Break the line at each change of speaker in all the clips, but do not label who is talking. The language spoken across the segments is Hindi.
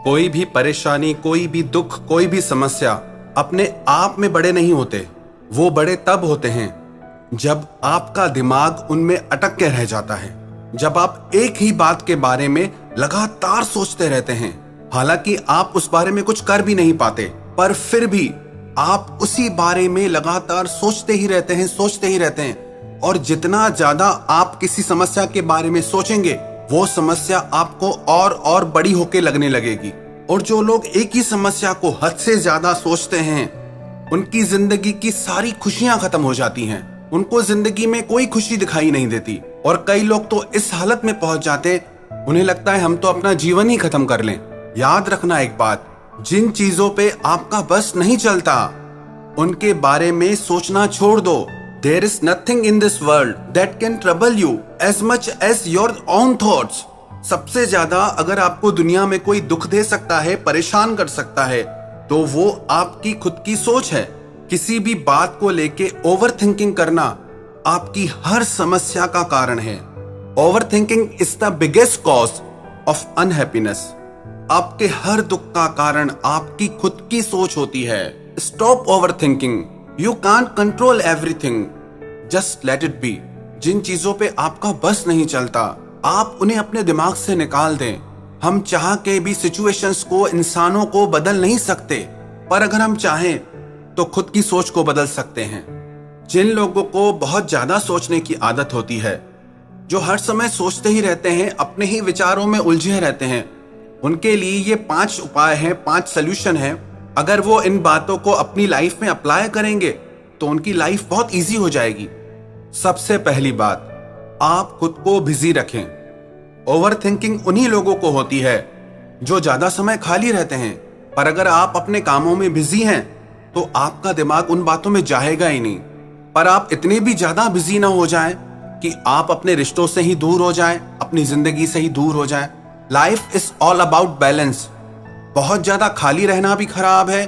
कोई भी परेशानी, कोई भी दुख, कोई भी समस्या अपने आप में बड़े नहीं होते। वो बड़े तब होते हैं जब आपका दिमाग उनमें अटक के रह जाता है, जब आप एक ही बात के बारे में लगातार सोचते रहते हैं। हालांकि आप उस बारे में कुछ कर भी नहीं पाते, पर फिर भी आप उसी बारे में लगातार सोचते ही रहते हैं, सोचते ही रहते हैं। और जितना ज्यादा आप किसी समस्या के बारे में सोचेंगे, वो समस्या आपको और बड़ी होके लगने लगेगी। और जो लोग एक ही समस्या को हद से ज्यादा सोचते हैं, उनकी जिंदगी की सारी खुशियां खत्म हो जाती हैं। उनको जिंदगी में कोई खुशी दिखाई नहीं देती। और कई लोग तो इस हालत में पहुंच जाते, उन्हें लगता है हम तो अपना जीवन ही खत्म कर लें। याद रखना एक बात, जिन चीजों पे आपका बस नहीं चलता, उनके बारे में सोचना छोड़ दो। There is nothing in this world that can trouble you as much as your own thoughts. सबसे ज्यादा अगर आपको दुनिया में कोई दुख दे सकता है, परेशान कर सकता है, तो वो आपकी खुद की सोच है। किसी भी बात को लेके ओवर थिंकिंग करना आपकी हर समस्या का कारण है। Over thinking is the biggest cause of unhappiness. आपके हर दुख का कारण आपकी खुद की सोच होती है। Stop over thinking. You can't control everything. Just let it be. जिन चीजों पे आपका बस नहीं चलता, आप उन्हें अपने दिमाग से निकाल दें। हम चाह के भी सिचुएशंस को, इंसानों को बदल नहीं सकते, पर अगर हम चाहें तो खुद की सोच को बदल सकते हैं। जिन लोगों को बहुत ज्यादा सोचने की आदत होती है, जो हर समय सोचते ही रहते हैं, अपने ही विचारों में उलझे रहते हैं, उनके लिए ये 5 उपाय हैं, 5 सोल्यूशन हैं। अगर वो इन बातों को अपनी लाइफ में अप्लाई करेंगे तो उनकी लाइफ बहुत इजी हो जाएगी। सबसे पहली बात, आप खुद को बिजी रखें। ओवर थिंकिंग उन्हीं लोगों को होती है जो ज्यादा समय खाली रहते हैं, पर अगर आप अपने कामों में बिजी हैं तो आपका दिमाग उन बातों में जाएगा ही नहीं। पर आप इतने भी ज्यादा बिजी ना हो जाएं कि आप अपने रिश्तों से ही दूर हो जाएं, अपनी जिंदगी से ही दूर हो जाएं। Life is all about balance. बहुत ज्यादा खाली रहना भी खराब है,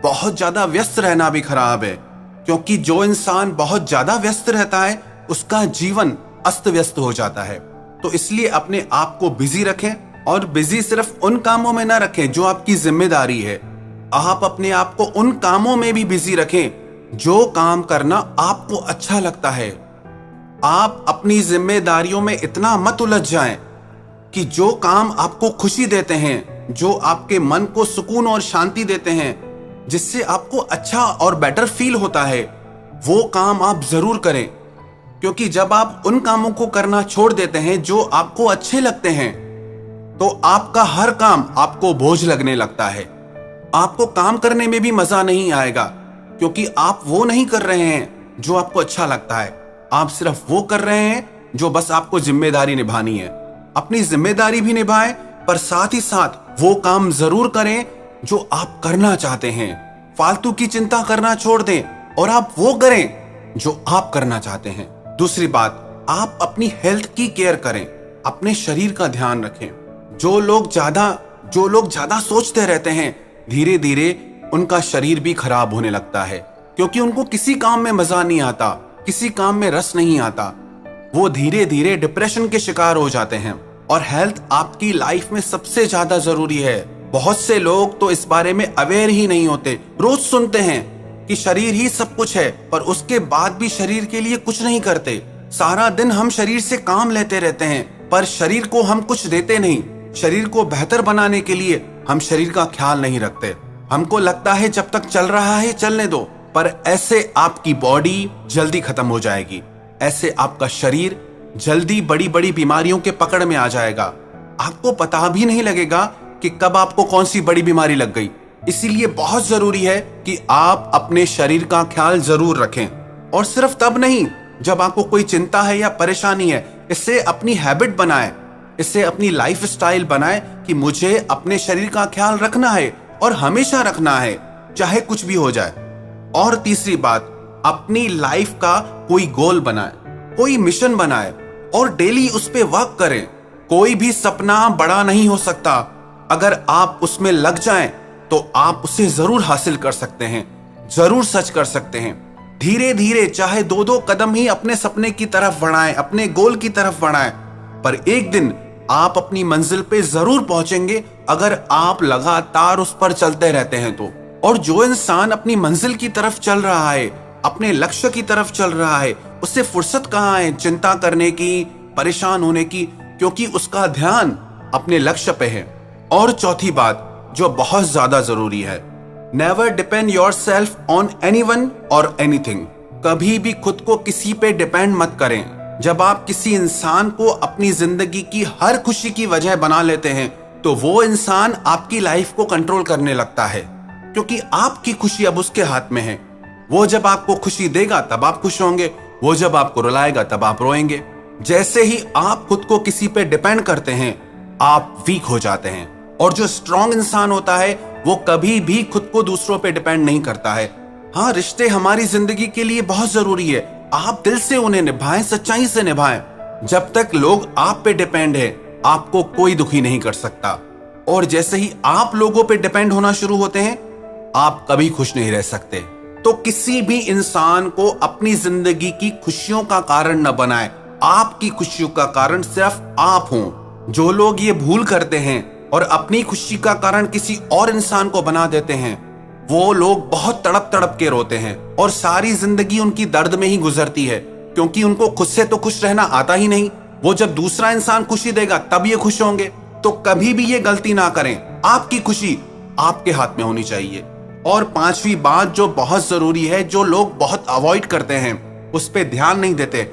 बहुत ज्यादा व्यस्त रहना भी खराब है, क्योंकि जो इंसान बहुत ज्यादा व्यस्त रहता है उसका जीवन अस्त व्यस्त हो जाता है। तो इसलिए अपने आप को बिजी रखें, और बिजी सिर्फ उन कामों में ना रखें जो आपकी जिम्मेदारी है। आप अपने आप को उन कामों में भी बिजी रखें जो काम करना आपको अच्छा लगता है। आप अपनी जिम्मेदारियों में इतना मत उलझ जाएं कि जो काम आपको खुशी देते हैं, जो आपके मन को सुकून और शांति देते हैं, जिससे आपको अच्छा और बेटर फील होता है, वो काम आप जरूर करें। क्योंकि जब आप उन कामों को करना छोड़ देते हैं जो आपको अच्छे लगते हैं, तो आपका हर काम आपको बोझ लगने लगता है। आपको काम करने में भी मजा नहीं आएगा, क्योंकि आप वो नहीं कर रहे हैं जो आपको अच्छा लगता है। आप सिर्फ वो कर रहे हैं जो बस आपको जिम्मेदारी निभानी है। अपनी जिम्मेदारी भी निभाएं, पर साथ ही साथ वो काम जरूर करें जो आप करना चाहते हैं। फालतू की चिंता करना छोड़ दें और आप वो करें जो आप करना चाहते हैं। दूसरी बात, आप अपनी हेल्थ की केयर करें, अपने शरीर का ध्यान रखें। जो लोग ज्यादा सोचते रहते हैं, धीरे धीरे उनका शरीर भी खराब होने लगता है, क्योंकि उनको किसी काम में मजा नहीं आता, किसी काम में रस नहीं आता। वो धीरे धीरे डिप्रेशन के शिकार हो जाते हैं। और हेल्थ आपकी लाइफ में सबसे ज्यादा जरूरी है। बहुत से लोग तो इस बारे में अवेयर ही नहीं होते। रोज सुनते हैं कि शरीर ही सब कुछ है, पर उसके बाद भी शरीर के लिए कुछ नहीं करते। सारा दिन हम शरीर से काम लेते रहते हैं, पर शरीर को हम कुछ देते नहीं। शरीर को बेहतर बनाने के लिए हम शरीर का ख्याल नहीं रखते। हमको लगता है जब तक चल रहा है चलने दो, पर ऐसे आपकी बॉडी जल्दी खत्म हो जाएगी। ऐसे आपका शरीर जल्दी बड़ी बड़ी बीमारियों के पकड़ में आ जाएगा। आपको पता भी नहीं लगेगा कि कब आपको कौन सी बड़ी बीमारी लग गई। इसीलिए बहुत जरूरी है कि आप अपने शरीर का ख्याल जरूर रखें, और सिर्फ तब नहीं जब आपको कोई चिंता है या परेशानी है। इससे अपनी हैबिट बनाएं, इससे अपनी लाइफ स्टाइल बनाएं कि मुझे अपने शरीर का ख्याल रखना है और हमेशा रखना है, चाहे कुछ भी हो जाए। और तीसरी बात, अपनी लाइफ का कोई गोल बनाएं, कोई मिशन बनाएं और डेली उस पे वर्क करें। कोई भी सपना बड़ा नहीं हो सकता, अगर आप उसमें लग जाएं तो आप उसे जरूर हासिल कर सकते हैं, जरूर सच कर सकते हैं। धीरे धीरे चाहे 2-2 कदम ही अपने सपने की तरफ बढ़ाएं, अपने गोल की तरफ बढ़ाएं, पर एक दिन आप अपनी मंजिल पे जरूर पहुंचेंगे अगर आप लगातार उस पर चलते रहते हैं तो। और जो इंसान अपनी मंजिल की तरफ चल रहा है, अपने लक्ष्य की तरफ चल रहा है, उससे फुर्सत कहाँ है चिंता करने की, परेशान होने की, क्योंकि उसका ध्यान अपने लक्ष्य पे है। और चौथी बात जो बहुत ज्यादा जरूरी है, never depend yourself on anyone और एनीथिंग। कभी भी खुद को किसी पे डिपेंड मत करें। जब आप किसी इंसान को अपनी जिंदगी की हर खुशी की वजह बना लेते हैं तो वो इंसान आपकी लाइफ को कंट्रोल करने लगता है, क्योंकि आपकी खुशी अब उसके हाथ में है। वो जब आपको खुशी देगा तब आप खुश होंगे, वो जब आपको रुलाएगा तब आप रोएंगे। जैसे ही आप खुद को किसी पे डिपेंड करते हैं आप वीक हो जाते हैं। और जो स्ट्रांग इंसान होता है वो कभी भी खुद को दूसरों पे डिपेंड नहीं करता है। हाँ, रिश्ते हमारी जिंदगी के लिए बहुत जरूरी है, आप दिल से उन्हें निभाएं, सच्चाई से निभाएं। जब तक लोग आप पे डिपेंड है आपको कोई दुखी नहीं कर सकता। और जैसे ही आप लोगों पे डिपेंड होना शुरू होते हैं आप कभी खुश नहीं रह सकते। तो किसी भी इंसान को अपनी जिंदगी की खुशियों का कारण न बनाए। आपकी खुशियों का कारण सिर्फ आप हो। जो लोग ये भूल करते हैं और अपनी खुशी का कारण किसी और इंसान को बना देते हैं वो लोग बहुत तड़प तड़प के रोते हैं और सारी जिंदगी उनकी दर्द में ही गुजरती है, क्योंकि उनको खुद से तो खुश रहना आता ही नहीं। वो जब दूसरा इंसान खुशी देगा तब ये खुश होंगे। तो कभी भी ये गलती ना करें, आपकी खुशी आपके हाथ में होनी चाहिए। और पांचवी बात जो बहुत जरूरी है, जो लोग बहुत अवॉइड करते हैं, उस पे ध्यान नहीं देते,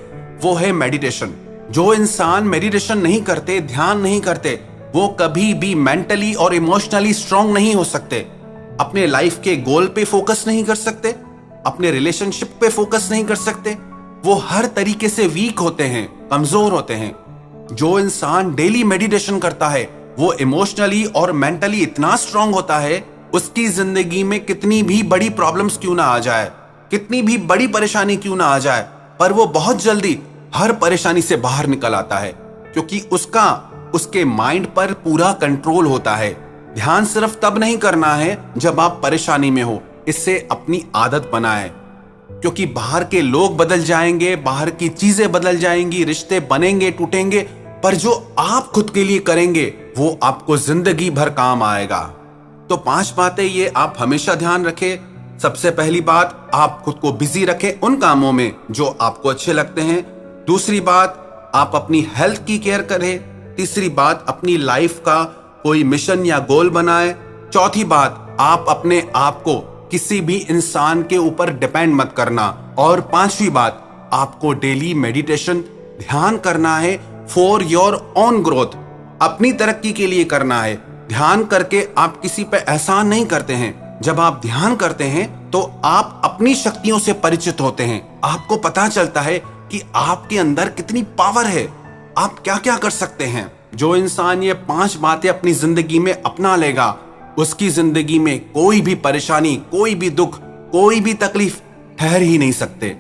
वो है मेडिटेशन। जो इंसान मेडिटेशन नहीं करते, ध्यान नहीं करते, वो कभी भी मेंटली और इमोशनली स्ट्रांग नहीं हो सकते, अपने लाइफ के गोल पे फोकस नहीं कर सकते, अपने रिलेशनशिप पे फोकस नहीं कर सकते। वो हर तरीके से वीक होते हैं, कमजोर होते हैं। जो इंसान डेली मेडिटेशन करता है वो इमोशनली और मेंटली इतना स्ट्रांग होता है, उसकी जिंदगी में कितनी भी बड़ी प्रॉब्लम्स क्यों ना आ जाए, कितनी भी बड़ी परेशानी क्यों ना आ जाए, पर वो बहुत जल्दी हर परेशानी से बाहर निकल आता है, क्योंकि उसके माइंड पर पूरा कंट्रोल होता है। ध्यान सिर्फ तब नहीं करना है जब आप परेशानी में हो, इससे अपनी आदत बनाएं, क्योंकि बाहर के लोग बदल जाएंगे, बाहर की चीजें बदल जाएंगी, रिश्ते बनेंगे, टूटेंगे, पर जो आप खुद के लिए करेंगे वो आपको जिंदगी भर काम आएगा। तो 5 बातें ये आप हमेशा ध्यान रखें। सबसे पहली बात, आप खुद को बिजी रखें उन कामों में जो आपको अच्छे लगते हैं। दूसरी बात, आप अपनी हेल्थ की केयर करें। तीसरी बात, अपनी लाइफ का कोई मिशन या गोल बनाएं। चौथी बात, आप अपने आप को किसी भी इंसान के ऊपर डिपेंड मत करना। और पांचवी बात, आपको डेली मेडिटेशन ध्यान करना है फॉर योर ओन ग्रोथ, अपनी तरक्की के लिए करना है। ध्यान करके आप किसी पे एहसान नहीं करते हैं। जब आप ध्यान करते हैं तो आप अपनी शक्तियों से परिचित होते हैं। आपको पता चलता है कि आपके अंदर कितनी पावर है, आप क्या क्या कर सकते हैं। जो इंसान ये 5 बातें अपनी जिंदगी में अपना लेगा उसकी जिंदगी में कोई भी परेशानी, कोई भी दुख, कोई भी तकलीफ ठहर ही नहीं सकते।